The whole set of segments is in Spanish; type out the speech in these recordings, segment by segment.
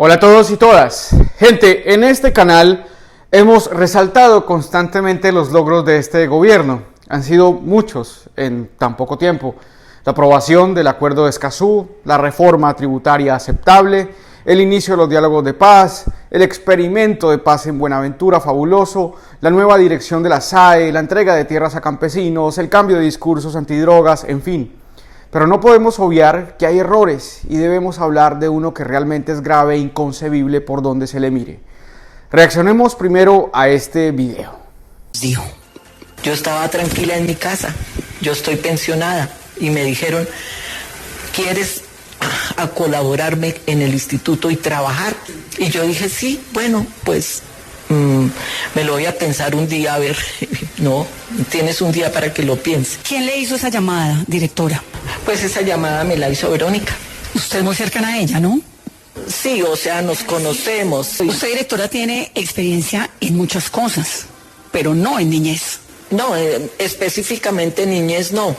Hola a todos y todas. Gente, en este canal hemos resaltado constantemente los logros de este gobierno. Han sido muchos en tan poco tiempo. La aprobación del Acuerdo de Escazú, la reforma tributaria aceptable, el inicio de los diálogos de paz, el experimento de paz en Buenaventura fabuloso, la nueva dirección de la SAE, la entrega de tierras a campesinos, el cambio de discursos antidrogas, en fin. Pero no podemos obviar que hay errores y debemos hablar de uno que realmente es grave e inconcebible por donde se le mire. Reaccionemos primero a este video. Dijo, yo estaba tranquila en mi casa, yo estoy pensionada y me dijeron, ¿quieres a colaborarme en el instituto y trabajar? Y yo dije, sí, bueno, pues me lo voy a pensar un día, a ver. No, tienes un día para que lo piense. ¿Quién le hizo esa llamada, directora? Pues esa llamada me la hizo Verónica. Usted es muy cercana a ella, ¿no? Sí, o sea, nos conocemos. Usted, directora, tiene experiencia en muchas cosas, pero no en niñez. No, específicamente niñez no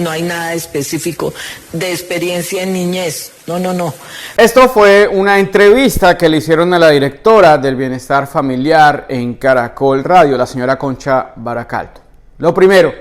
hay nada específico de experiencia en niñez, no. Esto fue una entrevista que le hicieron a la directora del Bienestar Familiar en Caracol Radio, la señora Concha Baracaldo. Lo primero,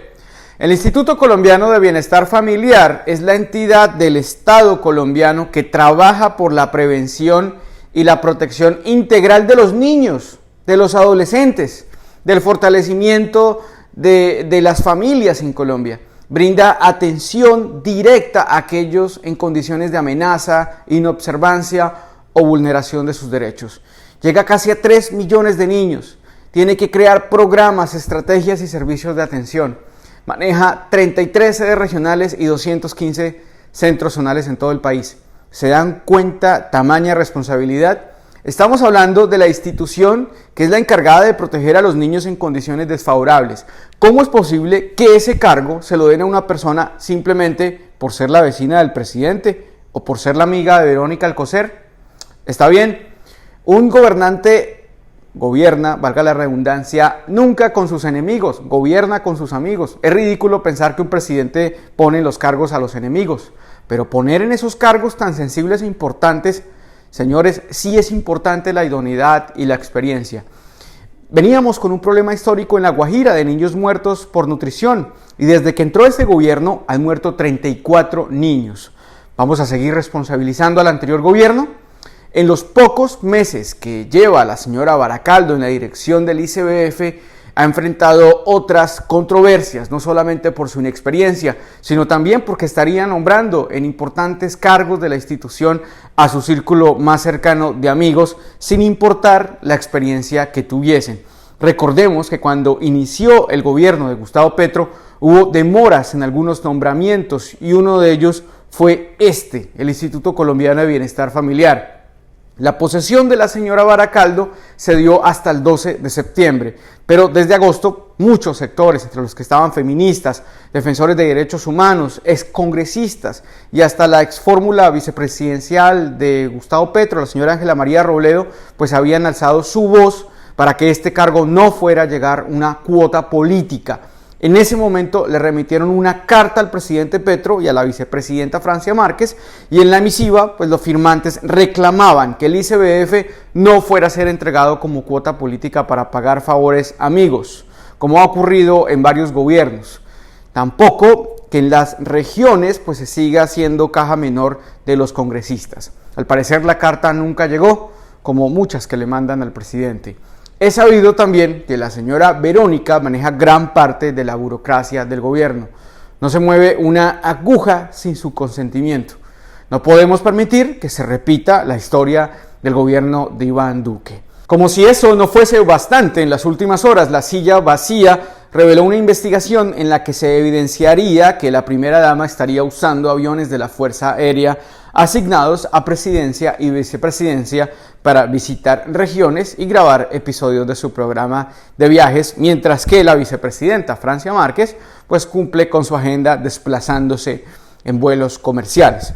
el Instituto Colombiano de Bienestar Familiar es la entidad del Estado colombiano que trabaja por la prevención y la protección integral de los niños, de los adolescentes, del fortalecimiento de las familias en Colombia. Brinda atención directa a aquellos en condiciones de amenaza, inobservancia o vulneración de sus derechos. Llega casi a 3 millones de niños. Tiene que crear programas, estrategias y servicios de atención. Maneja 33 sedes regionales y 215 centros zonales en todo el país. ¿Se dan cuenta tamaña responsabilidad? Estamos hablando de la institución que es la encargada de proteger a los niños en condiciones desfavorables. ¿Cómo es posible que ese cargo se lo den a una persona simplemente por ser la vecina del presidente o por ser la amiga de Verónica Alcocer? Está bien, un gobernante gobierna, valga la redundancia, nunca con sus enemigos, gobierna con sus amigos. Es ridículo pensar que un presidente pone en los cargos a los enemigos, pero poner en esos cargos tan sensibles e importantes, señores, sí es importante la idoneidad y la experiencia. Veníamos con un problema histórico en La Guajira de niños muertos por nutrición y desde que entró este gobierno han muerto 34 niños. ¿Vamos a seguir responsabilizando al anterior gobierno? En los pocos meses que lleva la señora Baracaldo en la dirección del ICBF, ha enfrentado otras controversias, no solamente por su inexperiencia, sino también porque estaría nombrando en importantes cargos de la institución a su círculo más cercano de amigos, sin importar la experiencia que tuviesen. Recordemos que cuando inició el gobierno de Gustavo Petro, hubo demoras en algunos nombramientos y uno de ellos fue el Instituto Colombiano de Bienestar Familiar. La posesión de la señora Baracaldo se dio hasta el 12 de septiembre, pero desde agosto muchos sectores, entre los que estaban feministas, defensores de derechos humanos, excongresistas y hasta la ex fórmula vicepresidencial de Gustavo Petro, la señora Ángela María Robledo, pues habían alzado su voz para que este cargo no fuera a llegar una cuota política. En ese momento le remitieron una carta al presidente Petro y a la vicepresidenta Francia Márquez y en la misiva pues los firmantes reclamaban que el ICBF no fuera a ser entregado como cuota política para pagar favores amigos, como ha ocurrido en varios gobiernos. Tampoco que en las regiones pues se siga siendo caja menor de los congresistas. Al parecer la carta nunca llegó, como muchas que le mandan al presidente. He sabido también que la señora Verónica maneja gran parte de la burocracia del gobierno. No se mueve una aguja sin su consentimiento. No podemos permitir que se repita la historia del gobierno de Iván Duque. Como si eso no fuese bastante, en las últimas horas la silla vacía reveló una investigación en la que se evidenciaría que la primera dama estaría usando aviones de la Fuerza Aérea asignados a presidencia y vicepresidencia para visitar regiones y grabar episodios de su programa de viajes, mientras que la vicepresidenta Francia Márquez pues cumple con su agenda desplazándose en vuelos comerciales.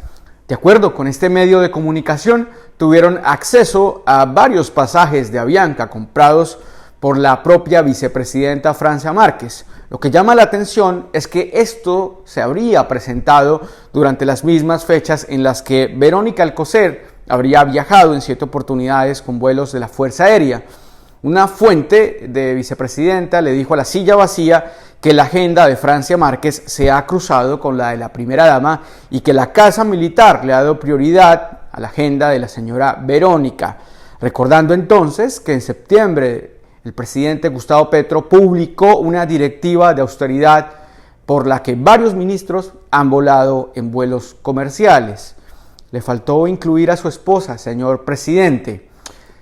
De acuerdo con este medio de comunicación, tuvieron acceso a varios pasajes de Avianca comprados por la propia vicepresidenta Francia Márquez. Lo que llama la atención es que esto se habría presentado durante las mismas fechas en las que Verónica Alcocer habría viajado en 7 oportunidades con vuelos de la Fuerza Aérea. Una fuente de vicepresidenta le dijo a La Silla Vacía que la agenda de Francia Márquez se ha cruzado con la de la primera dama y que la Casa Militar le ha dado prioridad a la agenda de la señora Verónica, recordando entonces que en septiembre el presidente Gustavo Petro publicó una directiva de austeridad por la que varios ministros han volado en vuelos comerciales. Le faltó incluir a su esposa, señor presidente.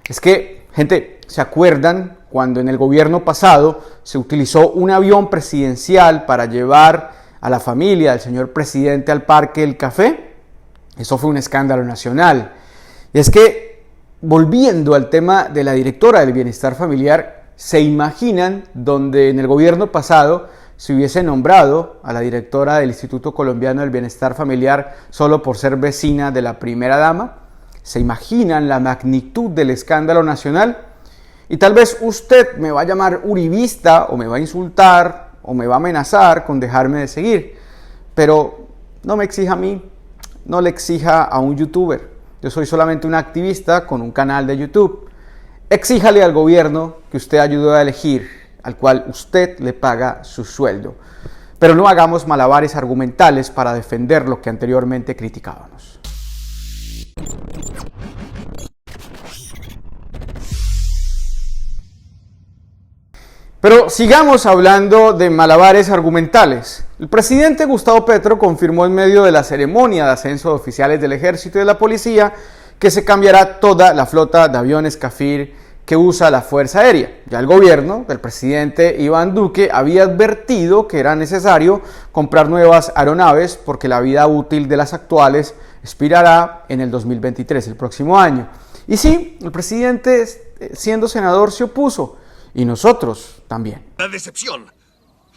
Es que, gente, ¿se acuerdan cuando en el gobierno pasado se utilizó un avión presidencial para llevar a la familia del señor presidente al Parque del Café? Eso fue un escándalo nacional. Y es que, volviendo al tema de la directora del Bienestar Familiar, ¿se imaginan donde en el gobierno pasado se hubiese nombrado a la directora del Instituto Colombiano del Bienestar Familiar solo por ser vecina de la primera dama? ¿Se imaginan la magnitud del escándalo nacional? Y tal vez usted me va a llamar uribista o me va a insultar o me va a amenazar con dejarme de seguir, pero no me exija a mí, no le exija a un youtuber. Yo soy solamente un activista con un canal de YouTube. Exíjale al gobierno que usted ayudó a elegir, al cual usted le paga su sueldo. Pero no hagamos malabares argumentales para defender lo que anteriormente criticábamos. Pero sigamos hablando de malabares argumentales. El presidente Gustavo Petro confirmó en medio de la ceremonia de ascenso de oficiales del ejército y de la policía que se cambiará toda la flota de aviones Kafir que usa la Fuerza Aérea. Ya el gobierno del presidente Iván Duque había advertido que era necesario comprar nuevas aeronaves porque la vida útil de las actuales expirará en el 2023, el próximo año. Y sí, el presidente, siendo senador, se opuso. Y nosotros también. La decepción,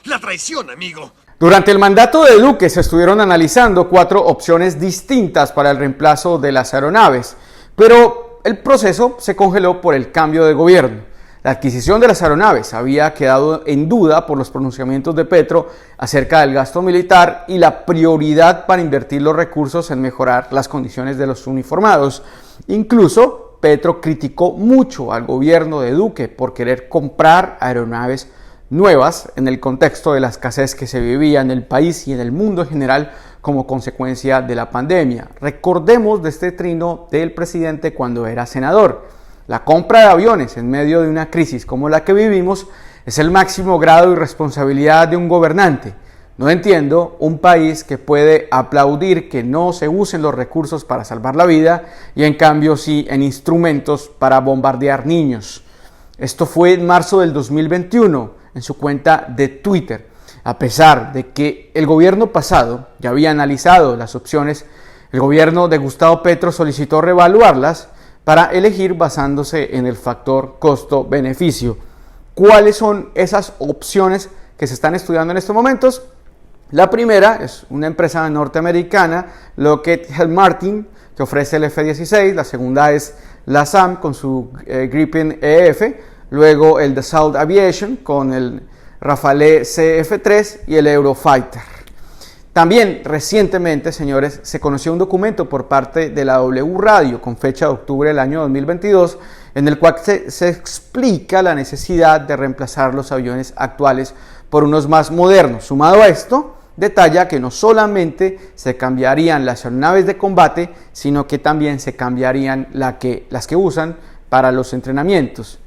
la traición, amigo. Durante el mandato de Duque se estuvieron analizando 4 opciones distintas para el reemplazo de las aeronaves, pero el proceso se congeló por el cambio de gobierno. La adquisición de las aeronaves había quedado en duda por los pronunciamientos de Petro acerca del gasto militar y la prioridad para invertir los recursos en mejorar las condiciones de los uniformados. Incluso Petro criticó mucho al gobierno de Duque por querer comprar aeronaves nuevas en el contexto de la escasez que se vivía en el país y en el mundo en general como consecuencia de la pandemia. Recordemos de este trino del presidente cuando era senador. La compra de aviones en medio de una crisis como la que vivimos es el máximo grado de irresponsabilidad de un gobernante. No entiendo un país que puede aplaudir que no se usen los recursos para salvar la vida y en cambio sí en instrumentos para bombardear niños. Esto fue en marzo del 2021 en su cuenta de Twitter. A pesar de que el gobierno pasado ya había analizado las opciones, el gobierno de Gustavo Petro solicitó reevaluarlas para elegir basándose en el factor costo-beneficio. ¿Cuáles son esas opciones que se están estudiando en estos momentos? La primera es una empresa norteamericana, Lockheed Martin, que ofrece el F-16. La segunda es la SAM con su Gripen EF. Luego el Dassault Aviation con el Rafale CF-3 y el Eurofighter. También recientemente, señores, se conoció un documento por parte de la W Radio con fecha de octubre del año 2022 en el cual se explica la necesidad de reemplazar los aviones actuales por unos más modernos. Sumado a esto, detalla que no solamente se cambiarían las aeronaves de combate, sino que también se cambiarían las que usan para los entrenamientos.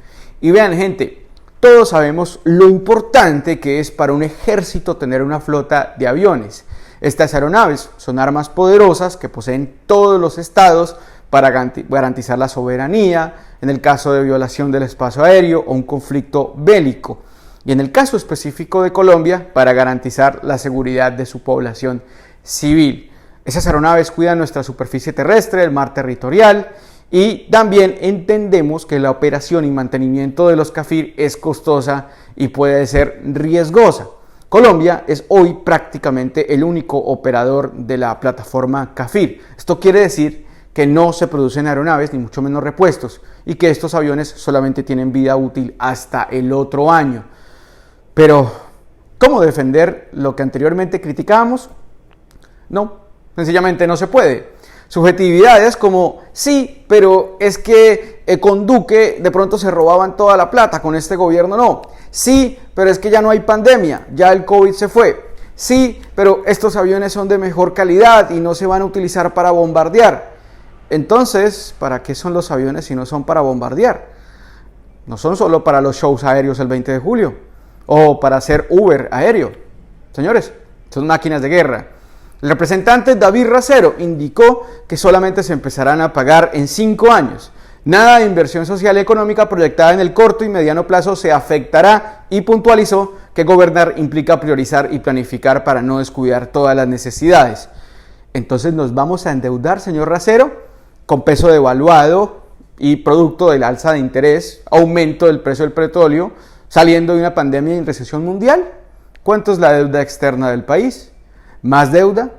Y vean, gente, todos sabemos lo importante que es para un ejército tener una flota de aviones. Estas aeronaves son armas poderosas que poseen todos los estados para garantizar la soberanía, en el caso de violación del espacio aéreo o un conflicto bélico. Y en el caso específico de Colombia, para garantizar la seguridad de su población civil. Esas aeronaves cuidan nuestra superficie terrestre, el mar territorial, y también entendemos que la operación y mantenimiento de los Kafir es costosa y puede ser riesgosa. Colombia es hoy prácticamente el único operador de la plataforma Kafir. Esto quiere decir que no se producen aeronaves, ni mucho menos repuestos, y que estos aviones solamente tienen vida útil hasta el otro año. Pero, ¿cómo defender lo que anteriormente criticábamos? No, sencillamente no se puede. subjetividades como, sí, pero es que con Duque de pronto se robaban toda la plata, con este gobierno no. Sí, pero es que ya no hay pandemia, ya el COVID se fue. Sí, pero estos aviones son de mejor calidad y no se van a utilizar para bombardear. Entonces, ¿para qué son los aviones si no son para bombardear? No son solo para los shows aéreos el 20 de julio o para hacer Uber aéreo. Señores, son máquinas de guerra. El representante David Racero indicó que solamente se empezarán a pagar en 5 años. Nada de inversión social y económica proyectada en el corto y mediano plazo se afectará y puntualizó que gobernar implica priorizar y planificar para no descuidar todas las necesidades. Entonces nos vamos a endeudar, señor Racero, con peso devaluado y producto del alza de interés, aumento del precio del petróleo, saliendo de una pandemia y recesión mundial. ¿Cuánto es la deuda externa del país? ¿Más deuda?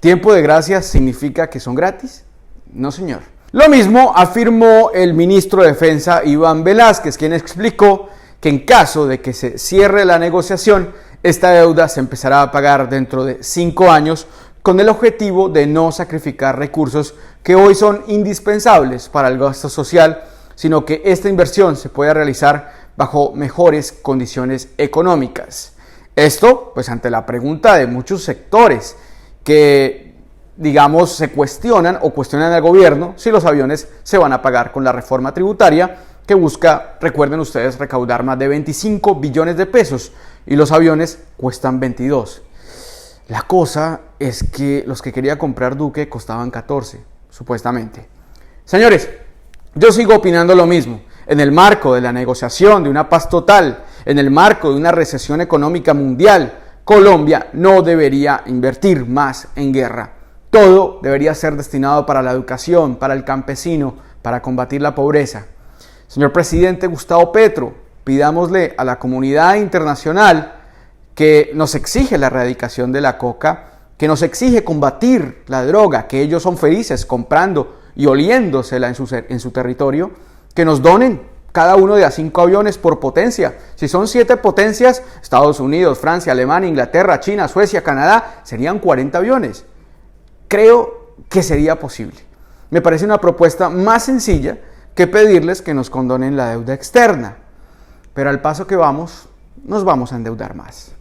¿Tiempo de gracia significa que son gratis? No, señor. Lo mismo afirmó el ministro de Defensa Iván Velázquez, quien explicó que en caso de que se cierre la negociación, esta deuda se empezará a pagar dentro de 5 años con el objetivo de no sacrificar recursos que hoy son indispensables para el gasto social, sino que esta inversión se pueda realizar bajo mejores condiciones económicas. Esto, pues ante la pregunta de muchos sectores que, digamos, se cuestionan o cuestionan al gobierno si los aviones se van a pagar con la reforma tributaria que busca, recuerden ustedes, recaudar más de 25 billones de pesos y los aviones cuestan 22. La cosa es que los que quería comprar Duque costaban 14, supuestamente. Señores, yo sigo opinando lo mismo. En el marco de la negociación de una paz total, en el marco de una recesión económica mundial, Colombia no debería invertir más en guerra. Todo debería ser destinado para la educación, para el campesino, para combatir la pobreza. Señor presidente Gustavo Petro, pidámosle a la comunidad internacional que nos exige la erradicación de la coca, que nos exige combatir la droga, que ellos son felices comprando y oliéndosela en su territorio, que nos donen cada uno de a 5 aviones por potencia. Si son 7 potencias, Estados Unidos, Francia, Alemania, Inglaterra, China, Suecia, Canadá, serían 40 aviones. Creo que sería posible. Me parece una propuesta más sencilla que pedirles que nos condonen la deuda externa. Pero al paso que vamos, nos vamos a endeudar más.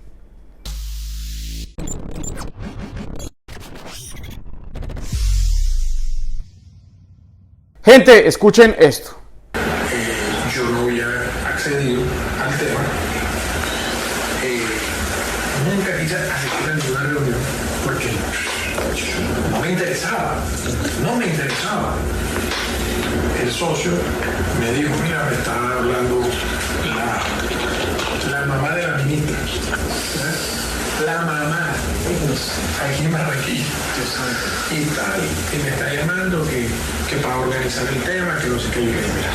Gente, escuchen esto. Yo no había accedido al tema. Nunca quise asistir a ninguna reunión porque no me interesaba. El socio me dijo, mira, me está hablando la mamá de la ministra. La mamá, aquí en Barranquilla, y tal, y me está llamando que para organizar el tema, que no sé qué. Yo dije, mira,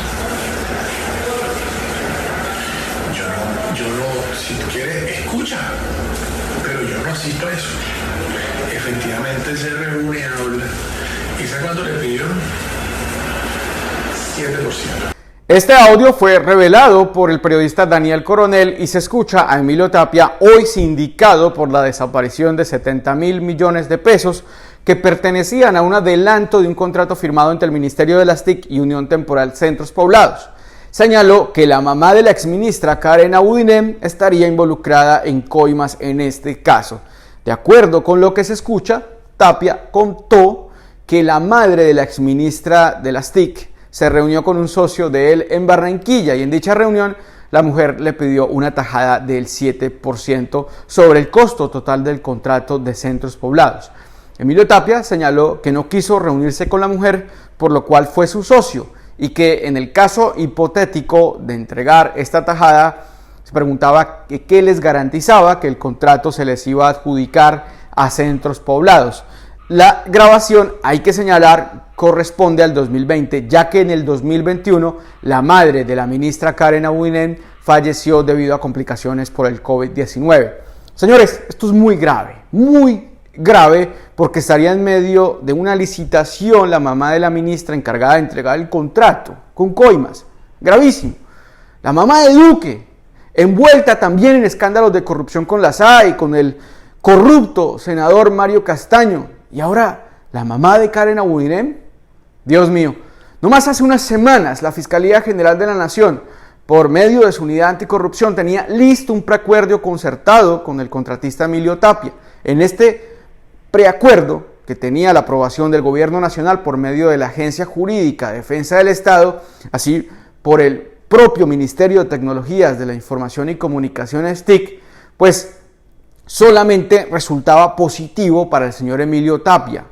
yo no, si tú quieres, escucha, pero yo no asisto a eso. Efectivamente se reúne, habla, y ¿sabes cuánto le pidieron? 7%. Este audio fue revelado por el periodista Daniel Coronel y se escucha a Emilio Tapia, hoy sindicado por la desaparición de 70.000 millones de pesos que pertenecían a un adelanto de un contrato firmado entre el Ministerio de las TIC y Unión Temporal Centros Poblados. Señaló que la mamá de la exministra Karen Abudinem estaría involucrada en coimas en este caso. De acuerdo con lo que se escucha, Tapia contó que la madre de la exministra de las TIC se reunió con un socio de él en Barranquilla y en dicha reunión la mujer le pidió una tajada del 7% sobre el costo total del contrato de Centros Poblados. Emilio Tapia señaló que no quiso reunirse con la mujer, por lo cual fue su socio, y que en el caso hipotético de entregar esta tajada, se preguntaba qué les garantizaba que el contrato se les iba a adjudicar a Centros Poblados. La grabación, hay que señalar, corresponde al 2020, ya que en el 2021 la madre de la ministra Karen Abudinem falleció debido a complicaciones por el COVID-19. Señores, esto es muy grave, porque estaría en medio de una licitación la mamá de la ministra encargada de entregar el contrato con coimas. Gravísimo. La mamá de Duque, envuelta también en escándalos de corrupción con la SAE y con el corrupto senador Mario Castaño. Y ahora la mamá de Karen Abudinem. Dios mío, nomás hace unas semanas la Fiscalía General de la Nación, por medio de su unidad anticorrupción, tenía listo un preacuerdo concertado con el contratista Emilio Tapia. En este preacuerdo, que tenía la aprobación del Gobierno Nacional por medio de la Agencia Jurídica de Defensa del Estado, así por el propio Ministerio de Tecnologías de la Información y Comunicaciones TIC, pues solamente resultaba positivo para el señor Emilio Tapia.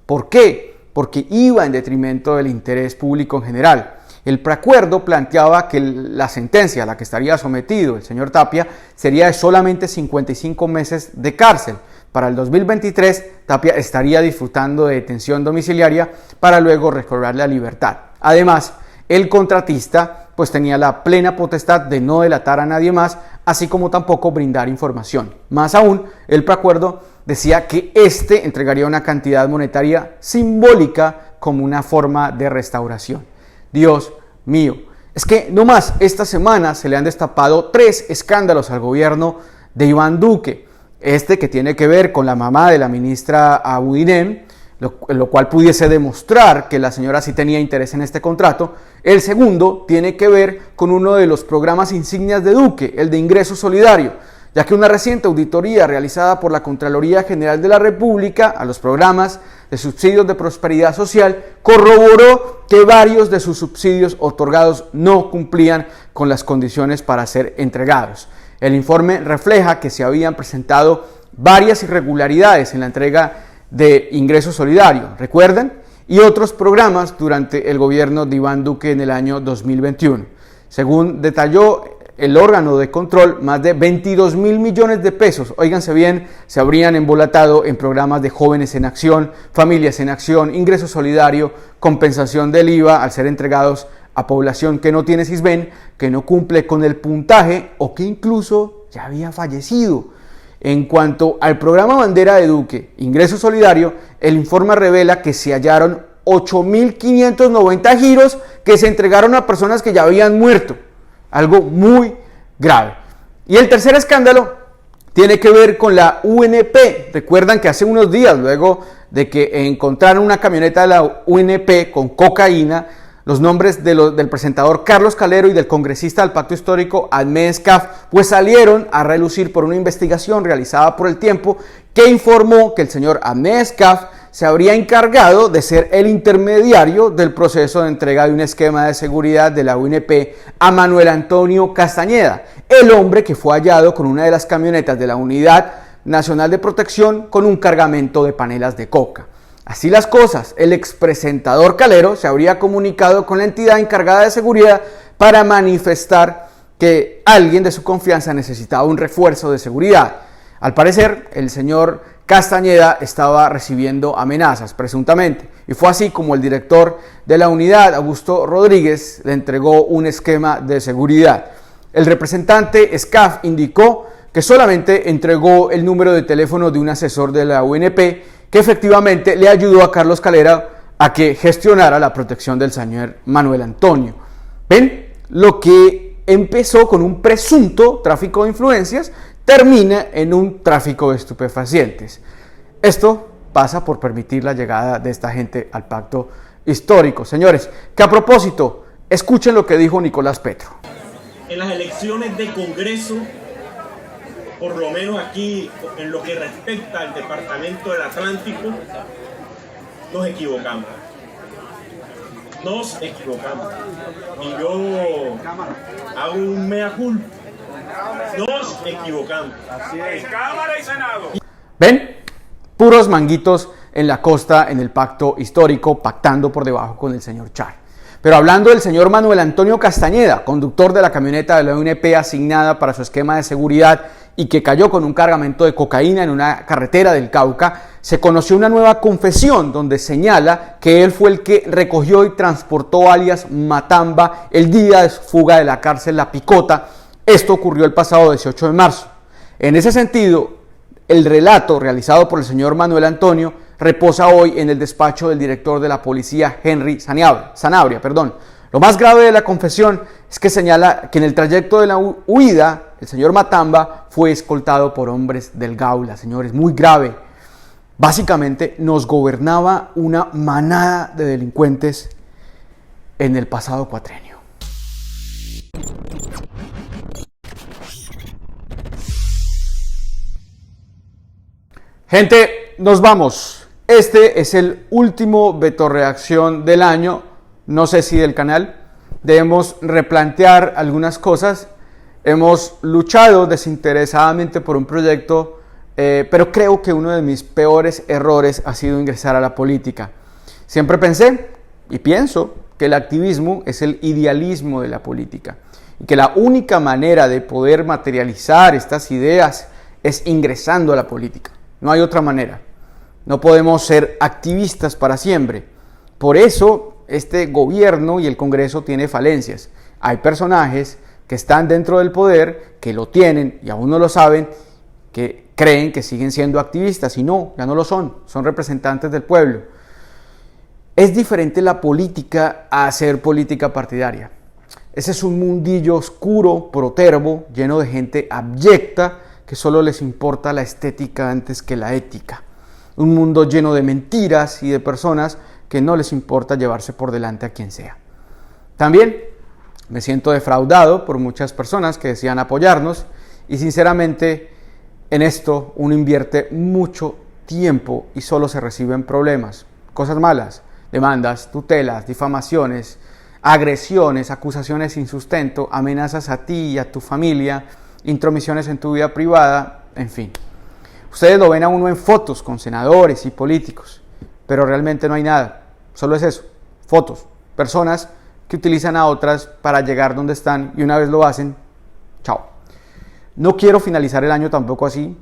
¿Por qué? Porque iba en detrimento del interés público en general. El preacuerdo planteaba que la sentencia a la que estaría sometido el señor Tapia sería de solamente 55 meses de cárcel. Para el 2023, Tapia estaría disfrutando de detención domiciliaria para luego recobrarle la libertad. Además, el contratista pues tenía la plena potestad de no delatar a nadie más, así como tampoco brindar información. Más aún, el preacuerdo decía que éste entregaría una cantidad monetaria simbólica como una forma de restauración. Dios mío, es que nomás esta semana se le han destapado 3 escándalos al gobierno de Iván Duque. Este que tiene que ver con la mamá de la ministra Abudinem, lo cual pudiese demostrar que la señora sí tenía interés en este contrato. El segundo tiene que ver con uno de los programas insignias de Duque, el de ingreso solidario, ya que una reciente auditoría realizada por la Contraloría General de la República a los programas de subsidios de prosperidad social corroboró que varios de sus subsidios otorgados no cumplían con las condiciones para ser entregados. El informe refleja que se habían presentado varias irregularidades en la entrega de ingreso solidario, ¿recuerdan? Y otros programas durante el gobierno de Iván Duque en el año 2021. Según detalló el órgano de control, más de 22.000 millones de pesos, óiganse bien, se habrían embolatado en programas de jóvenes en acción, familias en acción, ingreso solidario, compensación del IVA al ser entregados a población que no tiene CISBEN, que no cumple con el puntaje o que incluso ya había fallecido. En cuanto al programa bandera de Duque, ingreso solidario, el informe revela que se hallaron 8.590 giros que se entregaron a personas que ya habían muerto. Algo muy grave. Y el tercer escándalo tiene que ver con la UNP. Recuerdan que hace unos días, luego de que encontraron una camioneta de la UNP con cocaína, los nombres del presentador Carlos Calero y del congresista del Pacto Histórico Ahmed Escaf pues salieron a relucir por una investigación realizada por El Tiempo que informó que el señor Ahmed Escaf se habría encargado de ser el intermediario del proceso de entrega de un esquema de seguridad de la UNP a Manuel Antonio Castañeda, el hombre que fue hallado con una de las camionetas de la Unidad Nacional de Protección con un cargamento de panelas de coca. Así las cosas, el expresentador Calero se habría comunicado con la entidad encargada de seguridad para manifestar que alguien de su confianza necesitaba un refuerzo de seguridad. Al parecer, el señor Castañeda estaba recibiendo amenazas, presuntamente, y fue así como el director de la unidad, Augusto Rodríguez, le entregó un esquema de seguridad. El representante Escaf indicó que solamente entregó el número de teléfono de un asesor de la UNP que efectivamente le ayudó a Carlos Calero a que gestionara la protección del señor Manuel Antonio. ¿Ven? Lo que empezó con un presunto tráfico de influencias termina en un tráfico de estupefacientes. Esto pasa por permitir la llegada de esta gente al pacto histórico. Señores, que a propósito, escuchen lo que dijo Nicolás Petro. En las elecciones de Congreso, por lo menos aquí en lo que respecta al Departamento del Atlántico, nos equivocamos. Nos equivocamos. Y yo hago un mea culpa. Nos equivocamos. Así es. Cámara y Senado. ¿Ven? Puros manguitos en la costa, en el pacto histórico, pactando por debajo con el señor Char. Pero hablando del señor Manuel Antonio Castañeda, conductor de la camioneta de la UNP asignada para su esquema de seguridad y que cayó con un cargamento de cocaína en una carretera del Cauca, se conoció una nueva confesión donde señala que él fue el que recogió y transportó alias Matamba el día de su fuga de la cárcel La Picota. Esto ocurrió el pasado 18 de marzo. En ese sentido, el relato realizado por el señor Manuel Antonio reposa hoy en el despacho del director de la policía, Henry Sanabria. Lo más grave de la confesión es que señala que en el trayecto de la huida, el señor Matamba fue escoltado por hombres del Gaula. Señores, muy grave. Básicamente nos gobernaba una manada de delincuentes en el pasado cuatrenio. Gente, nos vamos. Este es el último Veto Reacción del año, no sé si del canal. Debemos replantear algunas cosas. Hemos luchado desinteresadamente por un proyecto, pero creo que uno de mis peores errores ha sido ingresar a la política. Siempre pensé y pienso que el activismo es el idealismo de la política y que la única manera de poder materializar estas ideas es ingresando a la política. No hay otra manera. No podemos ser activistas para siempre. Por eso este gobierno y el Congreso tiene falencias. Hay personajes que están dentro del poder, que lo tienen y aún no lo saben, que creen que siguen siendo activistas y no, ya no lo son representantes del pueblo. Es diferente la política a hacer política partidaria. Ese es un mundillo oscuro, protervo, lleno de gente abyecta que solo les importa la estética antes que la ética. Un mundo lleno de mentiras y de personas que no les importa llevarse por delante a quien sea. También me siento defraudado por muchas personas que decían apoyarnos y sinceramente en esto uno invierte mucho tiempo y solo se reciben problemas, cosas malas, demandas, tutelas, difamaciones, agresiones, acusaciones sin sustento, amenazas a ti y a tu familia, intromisiones en tu vida privada, en fin. Ustedes lo ven a uno en fotos con senadores y políticos, pero realmente no hay nada, solo es eso, fotos, personas que utilizan a otras para llegar donde están y una vez lo hacen, chao. No quiero finalizar el año tampoco así,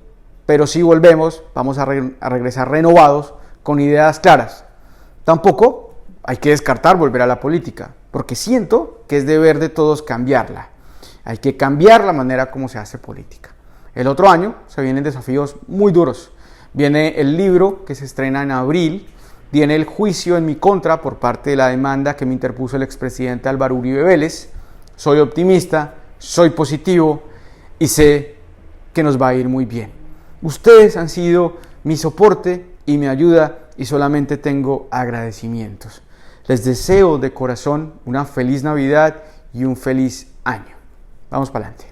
pero si volvemos, vamos a regresar renovados con ideas claras. Tampoco hay que descartar volver a la política, porque siento que es deber de todos cambiarla. Hay que cambiar la manera como se hace política. El otro año se vienen desafíos muy duros. Viene el libro que se estrena en abril, viene el juicio en mi contra por parte de la demanda que me interpuso el expresidente Álvaro Uribe Vélez. Soy optimista, soy positivo y sé que nos va a ir muy bien. Ustedes han sido mi soporte y mi ayuda y solamente tengo agradecimientos. Les deseo de corazón una feliz Navidad y un feliz año. Vamos para adelante.